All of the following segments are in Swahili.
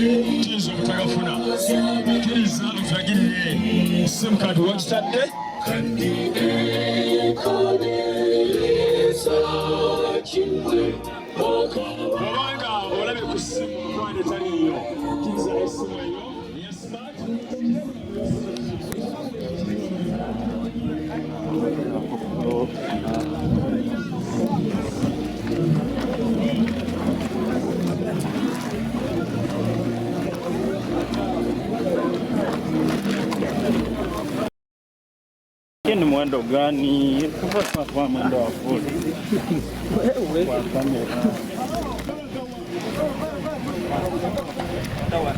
tuyinza obutagafuna tuliza otulagirire simukadi wakitadde obanga olabye ku ssimu mukwano taliyo kiriza essimu eyo eya smart Ni mwendo gani? Kwa mwendo wa full. Kwa kamera. Sawa.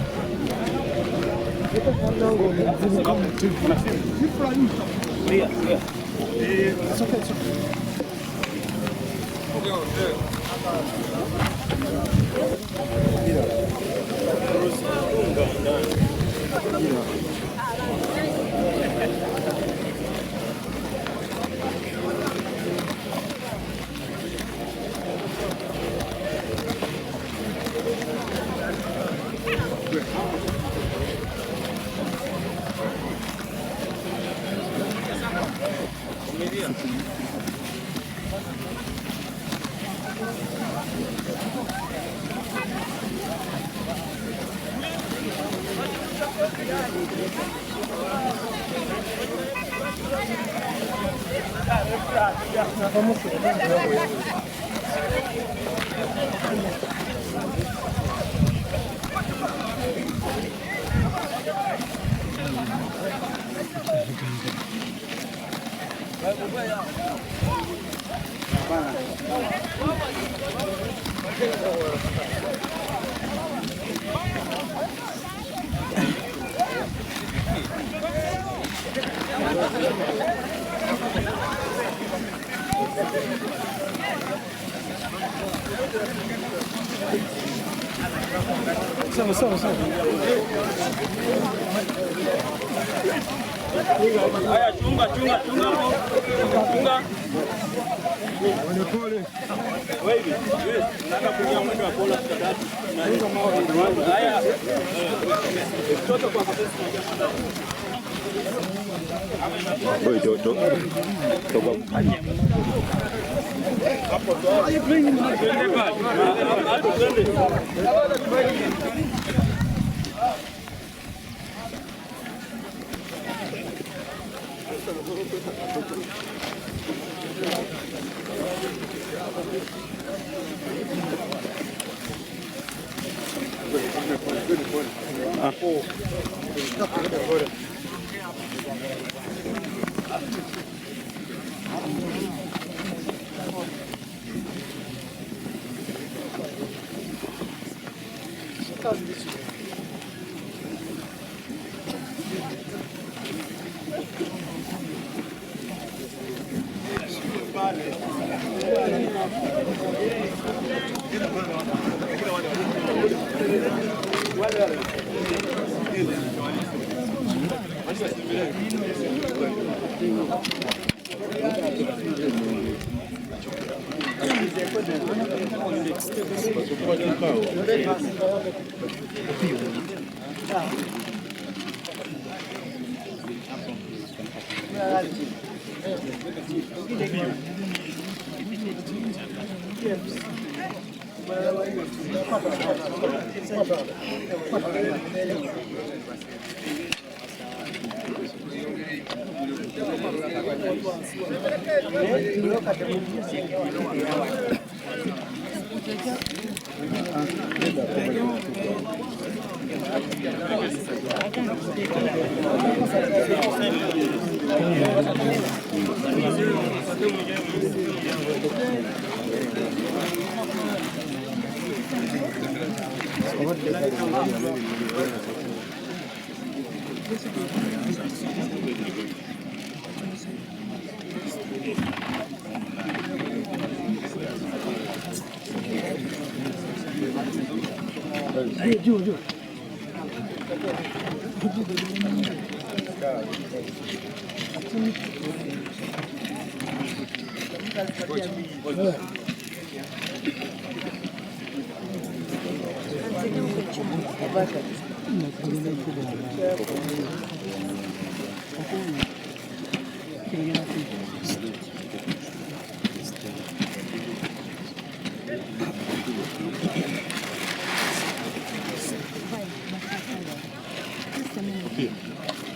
Haya, chunga. Pole. Wewe, nataka kuja mwendo wa bola tatu. Haya. Mtoto kwa sasa. Wewe toto. Toka. Hapo tu.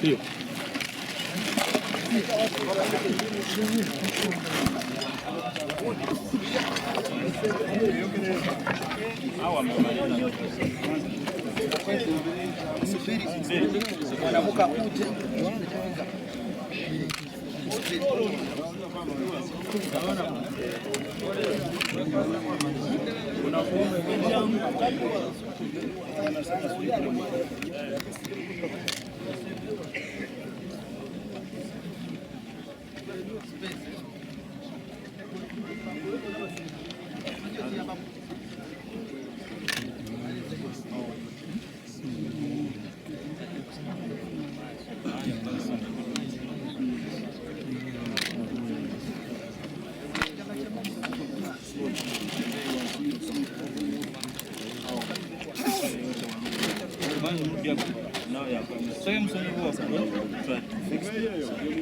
Pio.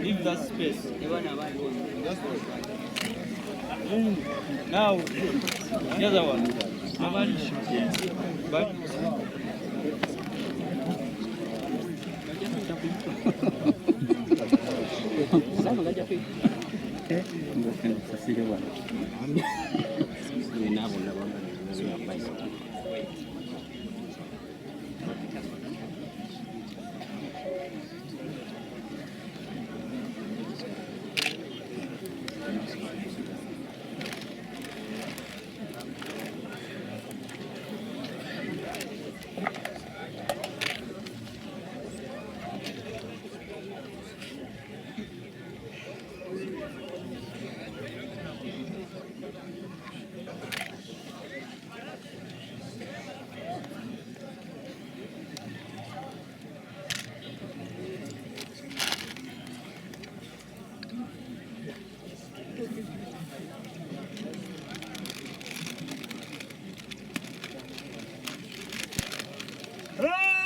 Leave that space. Now, the other one. But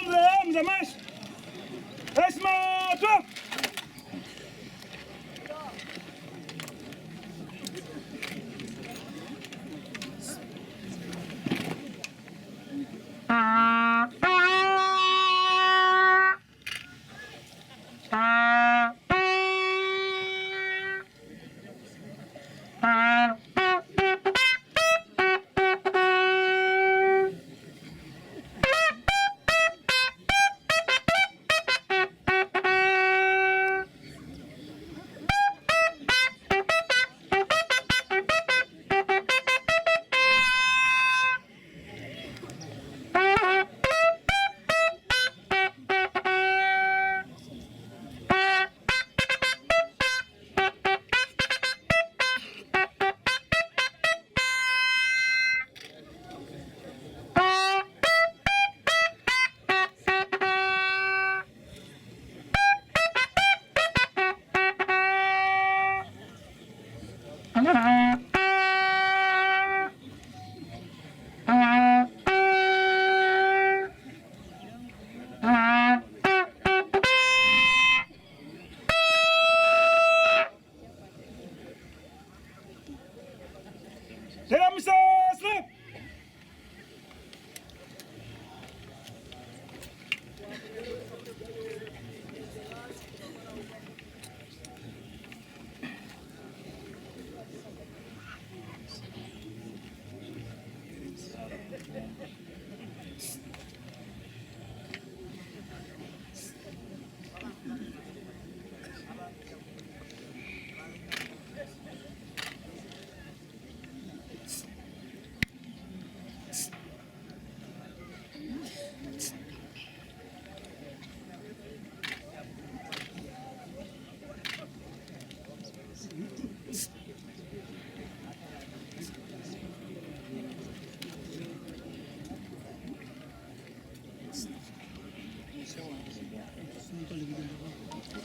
Ramza mash. Esma top.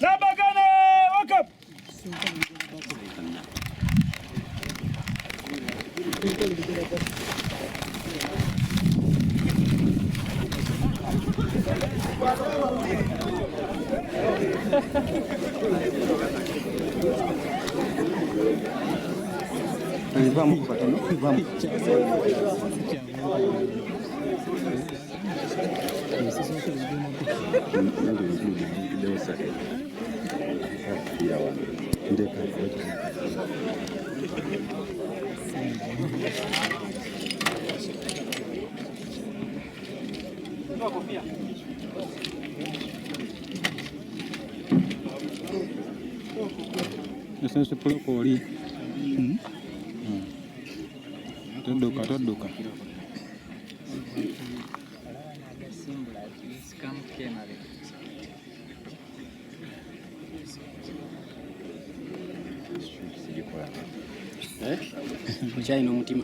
Labagane, wake up. Vamos patano, vamos. Eso se puede cobrir. Todoka. Mukyalina omutima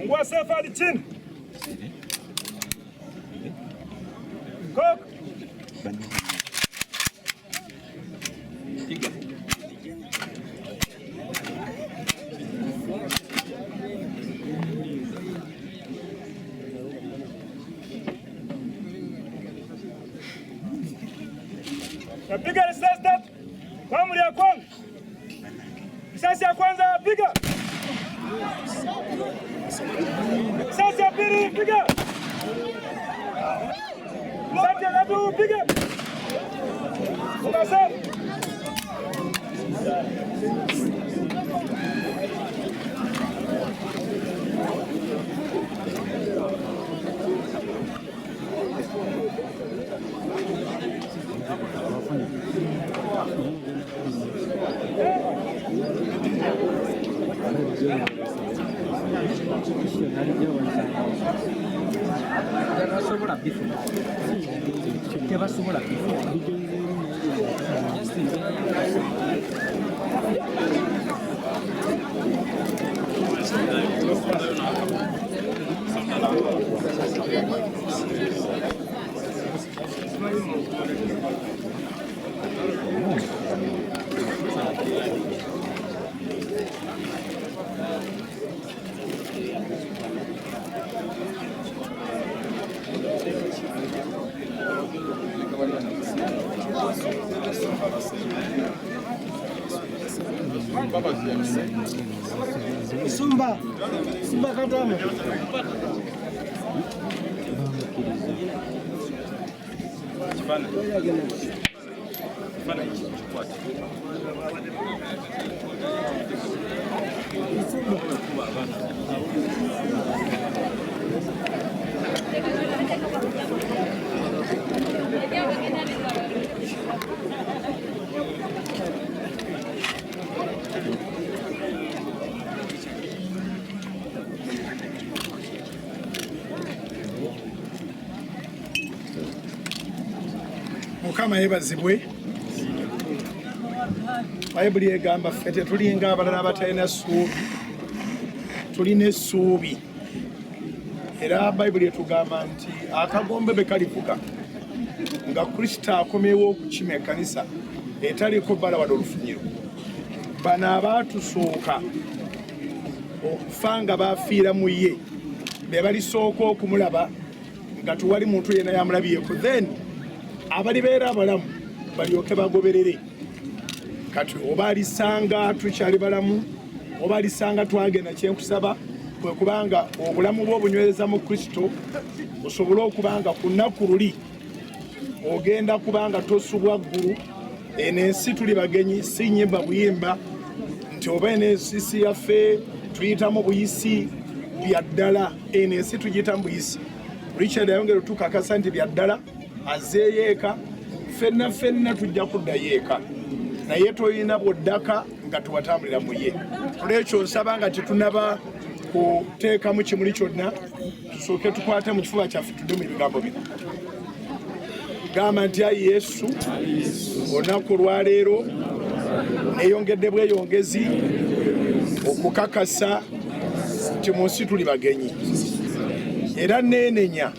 Ngwa safari chini. Kok. Napiga risasi tatu kwa amri ya kwanza. Risasi ya kwanza piga. Risasi ya pili piga. Risasi ya tatu piga. Ukasema. Sumba katama. Mukama yebazibwe. Bayibuli egamba ffe tetulinga abalala abatalina ssuubi, tulina essuubi. Era Bayibuli etugamba nti akagombe bwe kalivuga nga Kristo akomewo okukima ekkanisa etaliko bbala wadde olufunyiro. Bano abaatusooka okufa nga baafiira mu ye be balisooka okumulaba nga tuwali muntu yenna yamulabyeko, then abalibeera abalamu balyoke bagoberere. Kati oba alisanga tukyali balamu oba alisanga twagenda, kyenkusaba kwe kubanga obulamu bwo obunywereza mu Kristo osobole okubanga ku nnaku luli ogenda kubanga tosubwa ggulu. Eno ensi tuli bagenyi, si nnyimba buyimba nti oba eno ensi yaffe tuyitamu buyisi bya ddala. Eno ensi tugiyitamu buyisi. Richard ayongera tukakasa nti bya ddala azzeeyo eka, ffenna tujja kuddayo eka, naye toyina bwoddaka nga tuwatambulira mu ye. Olwekyo nsaba nga tetunaba kuteekamu kimuli kyonna, tusooke tukwate mu kifuba kyaffe tudde mu bigambo bino. Gamba nti ayi Yesu, olunaku olwaleero neeyongedde bweyongezi okukakasa nti mu nsi tuli bagenyi, era neenenya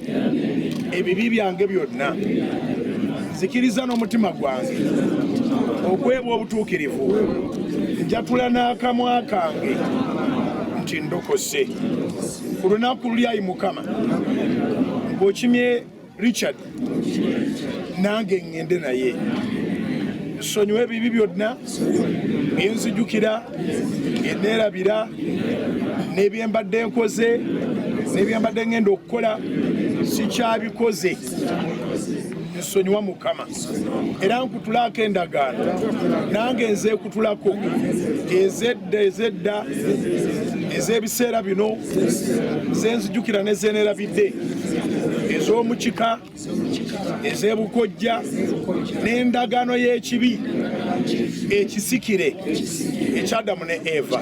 ebibi byange byonna. Nzikiriza n'omutima gwange okwebwa obutuukirivu njatula n'akamwa kange nti ndokose ku lunaku luli ayi Mukama ng'okimye Richard nange ŋŋende naye nsonyiwa ebibi byonna byenzijukira eneerabira n'ebyembadde nkoze n'ebyembadde ŋŋenda okukola sikyabikoze nsonyiwa Mukama era nkutulako endagaano nange nzeekutulako ezedda ez'ebiseera bino zenzijukira n'ezeenerabidde ez'omukika ez'ebukojja n'endagaano y'ekibi ekisikire ekyadamu ne Eva.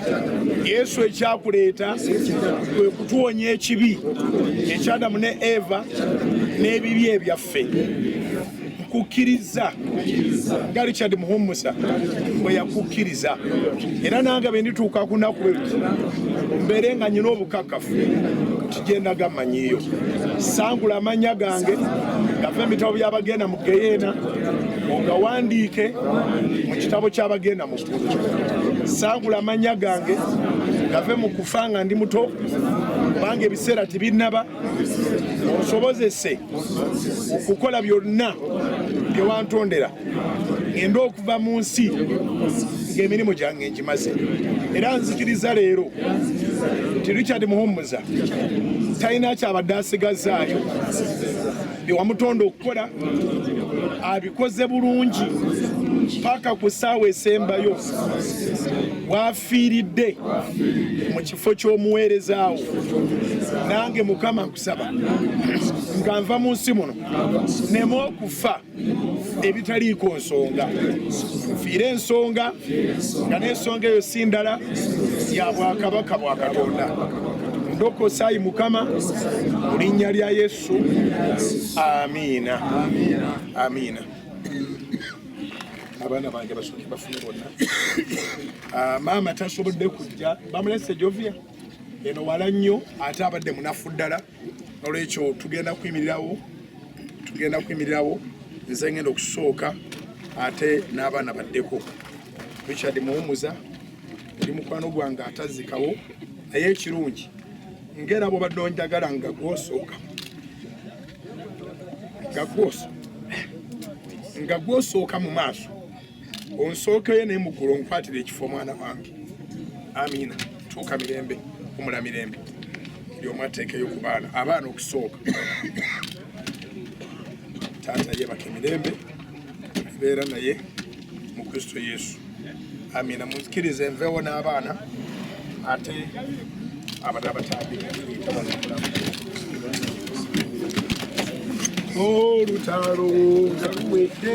Yesu ekyakuleeta kwe kutuwonya ekibi ekyadamu ne Eva n'ebibi ebyaffe. Nkukkiriza nga Richard Muhumuza bwe yakukkiriza era nange bwe ndituuka ku nnaku mbeere nga nyina obukakafu kigenda gamanyiiyo. Sangula amannya gange gava mu bitabo by'abagenda mu Geyeena ogawandiike mu kitabo ky'abagenda mu ggulu. Sangula amannya gange gave mu kufa nga ndi muto kubanga ebiseera tebinnaba. Onsobozese okukola byonna bye wantondera ngenda okuva mu nsi ng'emirimu gyange ngimaze. Era nzikiriza leero nti Richard Muhumuza talina kyabadde asigazaayo. Bye wamutonda okukola abikoze bulungi paka ku ssaawa esembayo waafiiridde mu kifo ky'omuweerezaawo. Nange Mukama nkusaba nga nva mu nsi muno nneme okufa ebitaliiko nsonga. Nfiire ensonga nga n'ensonga eyo si ndala ya bwakabaka bwa Katonda. Ndokosa ayi Mukama mu linnya lya Yesu, amiina. Amiina. Abaana bange basooke bafune bonna. Maama tasobodde kujja, bamulese Jovia eno wala nnyo ate abadde munafu ddala. Olwekyo tugenda kuyimirirawo nze ngenda okusooka ate n'abaana baddeko. Richard Muhumuza ndi mukwano gwange atazikawo naye ekirungi ngera bw'obadde onjagala nga gwosooka mu maaso onsookeyo naye mu ggulu onkwatira ekifo mwana wange. Amiina. Tuuka mirembe kumula mirembe eri omu ateekeyo ku baana abaana okusooka. Taata yeebake mirembe beera naye mu Kristo Yesu. Amiina. Munzikirize nveewo n'abaana ate abadde abatambi olutalo nga luwedde